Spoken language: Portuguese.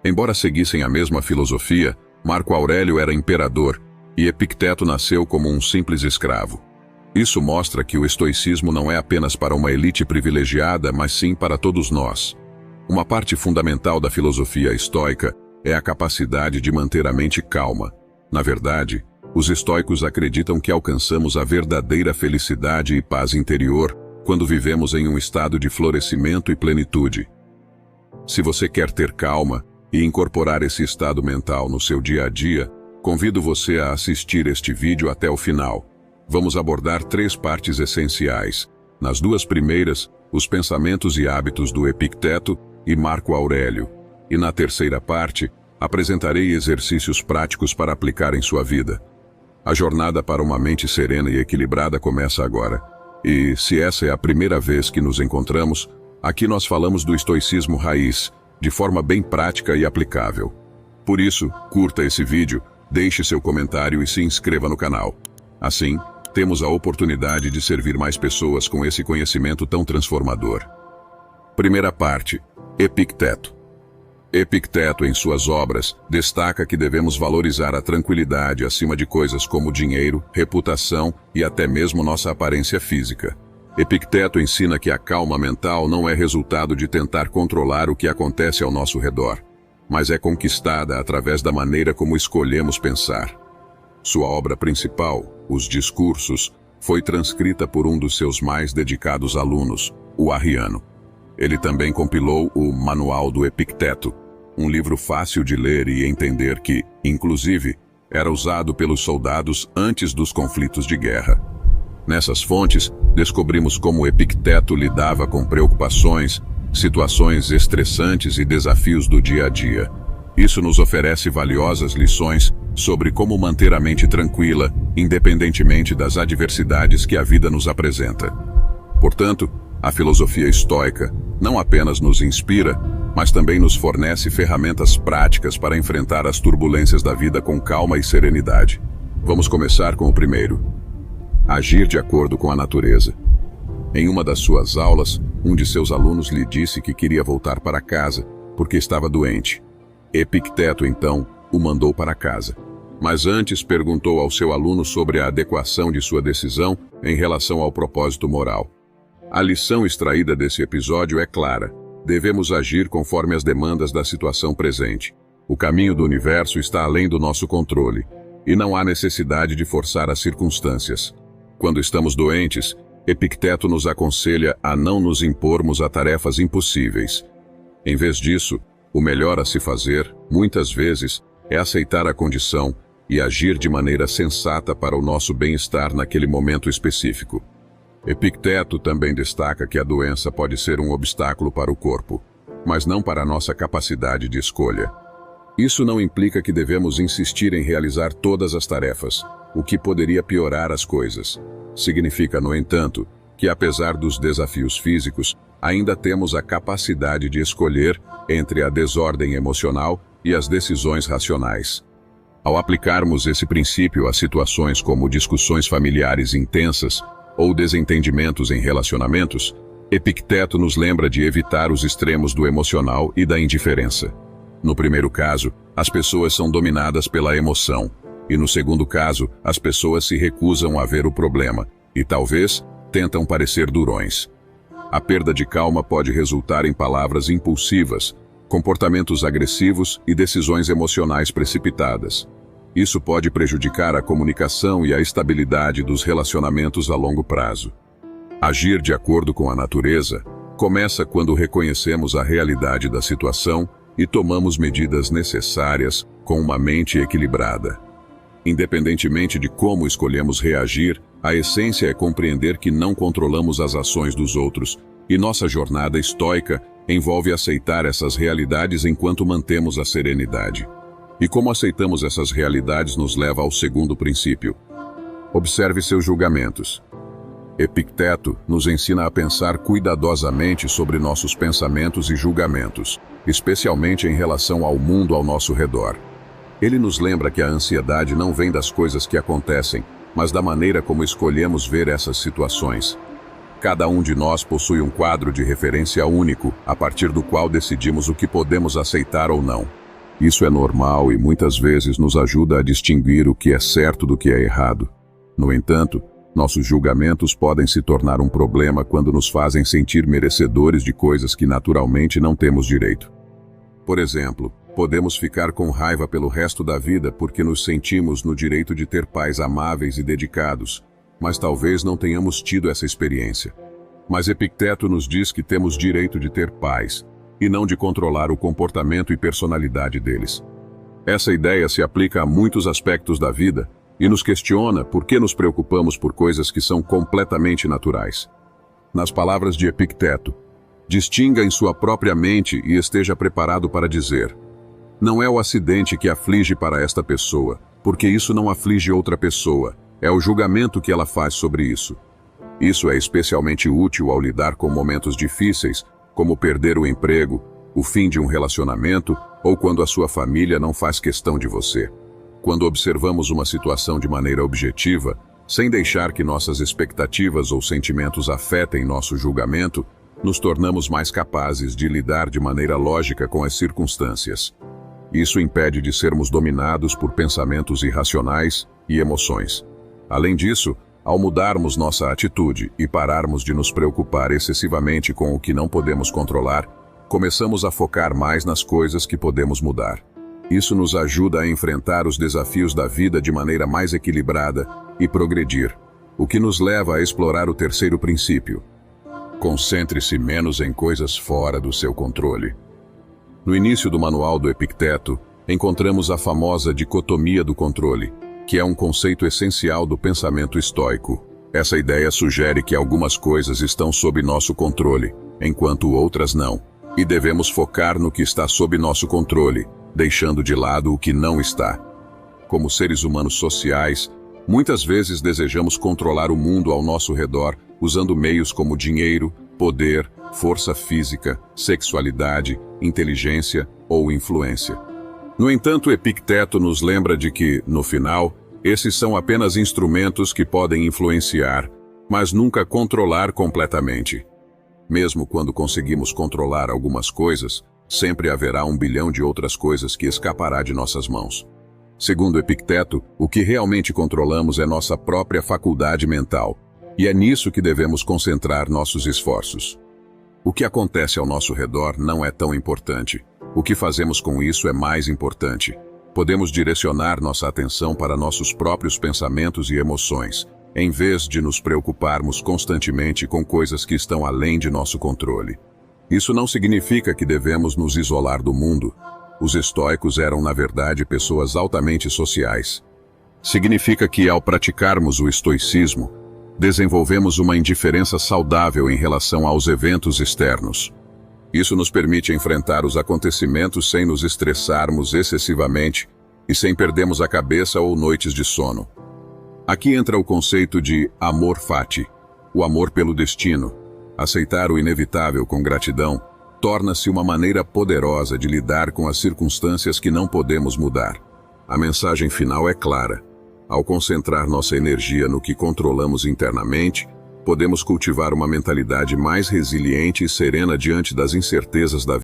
Embora seguissem a mesma filosofia, Marco Aurélio era imperador e Epicteto nasceu como um simples escravo. Isso mostra que o estoicismo não é apenas para uma elite privilegiada, mas sim para todos nós. Uma parte fundamental da filosofia estoica é a capacidade de manter a mente calma. Na verdade, os estoicos acreditam que alcançamos a verdadeira felicidade e paz interior quando vivemos em um estado de florescimento e plenitude. Se você quer ter calma e incorporar esse estado mental no seu dia a dia, convido você a assistir este vídeo até o final. Vamos abordar 3 partes essenciais. Nas 2 primeiras, os pensamentos e hábitos do Epicteto e Marco Aurélio. E na 3ª parte, apresentarei exercícios práticos para aplicar em sua vida. A jornada para uma mente serena e equilibrada começa agora. E, se essa é a primeira vez que nos encontramos, aqui nós falamos do estoicismo raiz, de forma bem prática e aplicável. Por isso, curta esse vídeo, deixe seu comentário e se inscreva no canal. Assim, temos a oportunidade de servir mais pessoas com esse conhecimento tão transformador. Primeira parte: Epicteto. Epicteto, em suas obras, destaca que devemos valorizar a tranquilidade acima de coisas como dinheiro, reputação e até mesmo nossa aparência física. Epicteto ensina que a calma mental não é resultado de tentar controlar o que acontece ao nosso redor, mas é conquistada através da maneira como escolhemos pensar. Sua obra principal, Os Discursos, foi transcrita por um dos seus mais dedicados alunos, o Arriano. Ele também compilou o Manual do Epicteto, um livro fácil de ler e entender que, inclusive, era usado pelos soldados antes dos conflitos de guerra. Nessas fontes, descobrimos como Epicteto lidava com preocupações, situações estressantes e desafios do dia a dia. Isso nos oferece valiosas lições sobre como manter a mente tranquila, independentemente das adversidades que a vida nos apresenta. Portanto, a filosofia estoica não apenas nos inspira, mas também nos fornece ferramentas práticas para enfrentar as turbulências da vida com calma e serenidade. Vamos começar com o primeiro: agir de acordo com a natureza. Em uma das suas aulas, um de seus alunos lhe disse que queria voltar para casa porque estava doente. Epicteto, então, o mandou para casa. Mas antes perguntou ao seu aluno sobre a adequação de sua decisão em relação ao propósito moral. A lição extraída desse episódio é clara: devemos agir conforme as demandas da situação presente. O caminho do universo está além do nosso controle, e não há necessidade de forçar as circunstâncias. Quando estamos doentes, Epicteto nos aconselha a não nos impormos a tarefas impossíveis. Em vez disso, o melhor a se fazer, muitas vezes, é aceitar a condição e agir de maneira sensata para o nosso bem-estar naquele momento específico. Epicteto também destaca que a doença pode ser um obstáculo para o corpo, mas não para a nossa capacidade de escolha. Isso não implica que devemos insistir em realizar todas as tarefas, o que poderia piorar as coisas. Significa, no entanto, que apesar dos desafios físicos, ainda temos a capacidade de escolher entre a desordem emocional e as decisões racionais. Ao aplicarmos esse princípio a situações como discussões familiares intensas ou desentendimentos em relacionamentos, Epicteto nos lembra de evitar os extremos do emocional e da indiferença. No primeiro caso, as pessoas são dominadas pela emoção, e no segundo caso, as pessoas se recusam a ver o problema e talvez tentam parecer durões. A perda de calma pode resultar em palavras impulsivas, comportamentos agressivos e decisões emocionais precipitadas. Isso pode prejudicar a comunicação e a estabilidade dos relacionamentos a longo prazo. Agir de acordo com a natureza começa quando reconhecemos a realidade da situação e tomamos medidas necessárias com uma mente equilibrada. Independentemente de como escolhemos reagir, a essência é compreender que não controlamos as ações dos outros, e nossa jornada estoica envolve aceitar essas realidades enquanto mantemos a serenidade. E como aceitamos essas realidades nos leva ao segundo princípio. Observe seus julgamentos. Epicteto nos ensina a pensar cuidadosamente sobre nossos pensamentos e julgamentos, especialmente em relação ao mundo ao nosso redor. Ele nos lembra que a ansiedade não vem das coisas que acontecem, mas da maneira como escolhemos ver essas situações. Cada um de nós possui um quadro de referência único, a partir do qual decidimos o que podemos aceitar ou não. Isso é normal e muitas vezes nos ajuda a distinguir o que é certo do que é errado. No entanto, nossos julgamentos podem se tornar um problema quando nos fazem sentir merecedores de coisas que naturalmente não temos direito. Por exemplo, podemos ficar com raiva pelo resto da vida porque nos sentimos no direito de ter pais amáveis e dedicados, mas talvez não tenhamos tido essa experiência. Mas Epicteto nos diz que temos direito de ter pais, e não de controlar o comportamento e personalidade deles. Essa ideia se aplica a muitos aspectos da vida e nos questiona por que nos preocupamos por coisas que são completamente naturais. Nas palavras de Epicteto, distinga em sua própria mente e esteja preparado para dizer: não é o acidente que aflige para esta pessoa, porque isso não aflige outra pessoa, é o julgamento que ela faz sobre isso. Isso é especialmente útil ao lidar com momentos difíceis, como perder o emprego, o fim de um relacionamento ou quando a sua família não faz questão de você. Quando observamos uma situação de maneira objetiva, sem deixar que nossas expectativas ou sentimentos afetem nosso julgamento, nos tornamos mais capazes de lidar de maneira lógica com as circunstâncias. Isso impede de sermos dominados por pensamentos irracionais e emoções. Além disso, ao mudarmos nossa atitude e pararmos de nos preocupar excessivamente com o que não podemos controlar, começamos a focar mais nas coisas que podemos mudar. Isso nos ajuda a enfrentar os desafios da vida de maneira mais equilibrada e progredir, o que nos leva a explorar o terceiro princípio. Concentre-se menos em coisas fora do seu controle. No início do manual do Epicteto, encontramos a famosa dicotomia do controle, que é um conceito essencial do pensamento estoico. Essa ideia sugere que algumas coisas estão sob nosso controle, enquanto outras não, e devemos focar no que está sob nosso controle, deixando de lado o que não está. Como seres humanos sociais, muitas vezes desejamos controlar o mundo ao nosso redor, usando meios como dinheiro, poder, força física, sexualidade, inteligência ou influência. No entanto, Epicteto nos lembra de que, no final, esses são apenas instrumentos que podem influenciar, mas nunca controlar completamente. Mesmo quando conseguimos controlar algumas coisas, sempre haverá 1 bilhão de outras coisas que escapará de nossas mãos. Segundo Epicteto, o que realmente controlamos é nossa própria faculdade mental, e é nisso que devemos concentrar nossos esforços. O que acontece ao nosso redor não é tão importante. O que fazemos com isso é mais importante. Podemos direcionar nossa atenção para nossos próprios pensamentos e emoções, em vez de nos preocuparmos constantemente com coisas que estão além de nosso controle. Isso não significa que devemos nos isolar do mundo. Os estoicos eram, na verdade, pessoas altamente sociais. Significa que, ao praticarmos o estoicismo, desenvolvemos uma indiferença saudável em relação aos eventos externos. Isso nos permite enfrentar os acontecimentos sem nos estressarmos excessivamente e sem perdermos a cabeça ou noites de sono. Aqui entra o conceito de amor fati, o amor pelo destino. Aceitar o inevitável com gratidão torna-se uma maneira poderosa de lidar com as circunstâncias que não podemos mudar. A mensagem final é clara. Ao concentrar nossa energia no que controlamos internamente, podemos cultivar uma mentalidade mais resiliente e serena diante das incertezas da vida.